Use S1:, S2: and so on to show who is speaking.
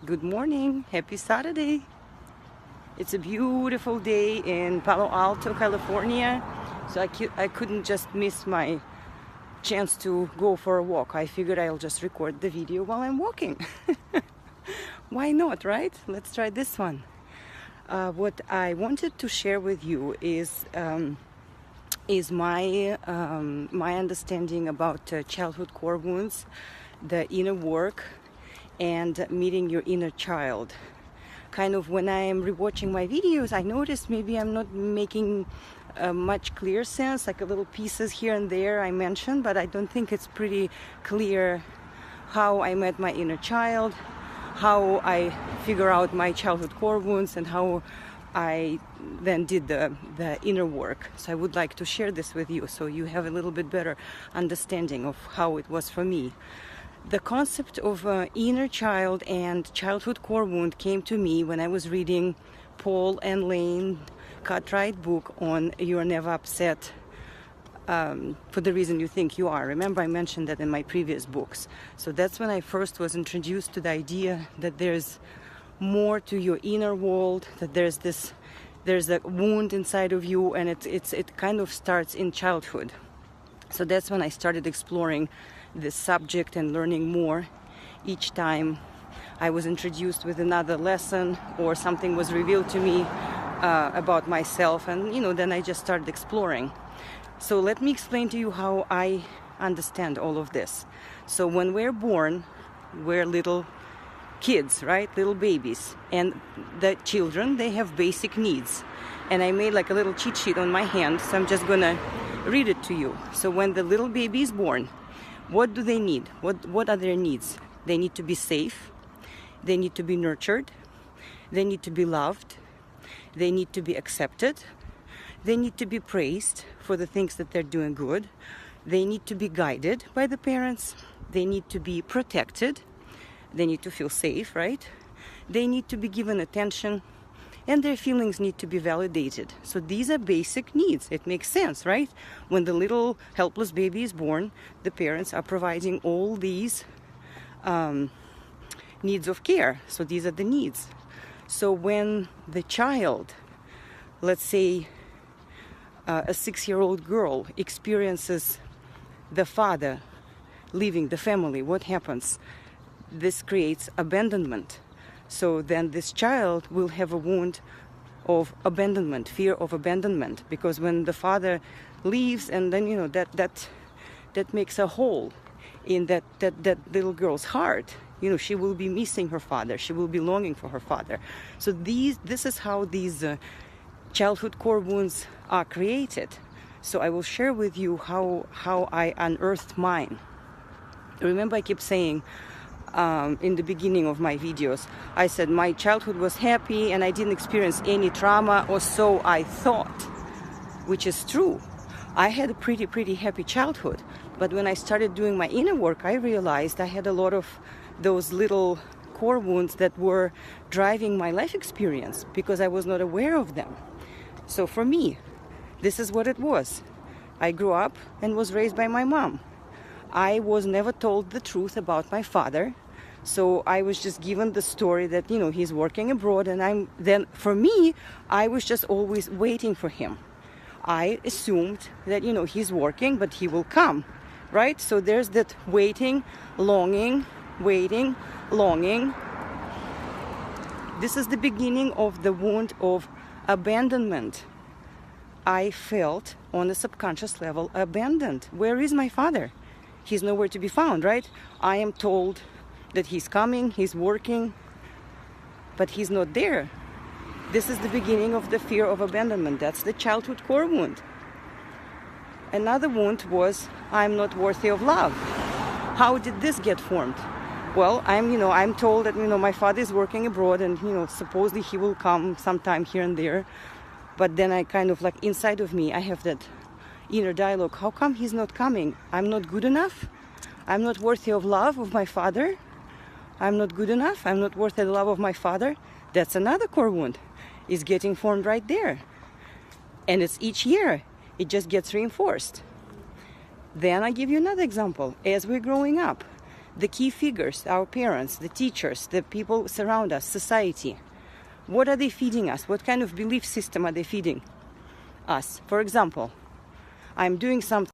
S1: Good morning, happy Saturday. It's a beautiful day in Palo Alto, California. So I couldn't just miss my chance to go for a walk. I figured I'll just record the video while I'm walking. Why not, right? Let's try this one. What I wanted to share with you is my understanding about childhood core wounds, the inner work, and meeting your inner child. Kind of when I am rewatching my videos, I noticed maybe I'm not making much clear sense, like a little pieces here and there I mentioned, but I don't think it's pretty clear how I met my inner child, how I figure out my childhood core wounds, and how I then did the inner work. So I would like to share this with you so you have a little bit better understanding of how it was for me. The concept of inner child and childhood core wound came to me when I was reading Paul and Lane Cartwright book on You're Never Upset for the Reason You Think You Are. Remember, I mentioned that in my previous books. So that's when I first was introduced to the idea that there's more to your inner world, that there's a wound inside of you, and it kind of starts in childhood. So that's when I started exploring this subject and learning more. Each time I was introduced with another lesson or something was revealed to me about myself, and then I just started exploring. So let me explain to you how I understand all of this. So when we're born, we're little kids, right? Little babies, and the children, they have basic needs. And I made like a little cheat sheet on my hand, so I'm just gonna read it to you. So when the little baby is born, what do they need? What are their needs? They need to be safe. They need to be nurtured. They need to be loved. They need to be accepted. They need to be praised for the things that they're doing good. They need to be guided by the parents. They need to be protected. They need to feel safe, right? They need to be given attention. And their feelings need to be validated. So these are basic needs. It makes sense, right? When the little helpless baby is born, the parents are providing all these needs of care. So these are the needs. So when the child, let's say a 6-year-old girl, experiences the father leaving the family, what happens? This creates abandonment. So then this child will have a wound of abandonment, fear of abandonment, because when the father leaves, and then that makes a hole in that little girl's heart. She will be missing her father. She will be longing for her father. So this is how these childhood core wounds are created. So I will share with you how I unearthed mine. Remember, I keep saying, in the beginning of my videos, I said my childhood was happy and I didn't experience any trauma, or so I thought, which is true. I had a pretty happy childhood, but when I started doing my inner work, I realized I had a lot of those little core wounds that were driving my life experience because I was not aware of them. So for me, this is what it was. I grew up and was raised by my mom. I was never told the truth about my father. So I was just given the story that, he's working abroad, and then for me, I was just always waiting for him. I assumed that, he's working, but he will come, right? So there's that waiting, longing. This is the beginning of the wound of abandonment. I felt on a subconscious level abandoned. Where is my father? He's nowhere to be found, right? I am told that he's coming, he's working, but he's not there. This is the beginning of the fear of abandonment. That's the childhood core wound. Another wound was, I'm not worthy of love. How did this get formed? Well, I'm told that, my father is working abroad, and, supposedly he will come sometime here and there. But then I kind of, like, inside of me, I have that inner dialogue. How come he's not coming? I'm not good enough? I'm not worthy of love of my father? I'm not good enough? I'm not worthy of the love of my father? That's another core wound. It's getting formed right there. And it's each year. It just gets reinforced. Then I give you another example. As we're growing up, The key figures, our parents, the teachers, the people surround us, society. What are they feeding us? What kind of belief system are they feeding us? For example, I'm doing something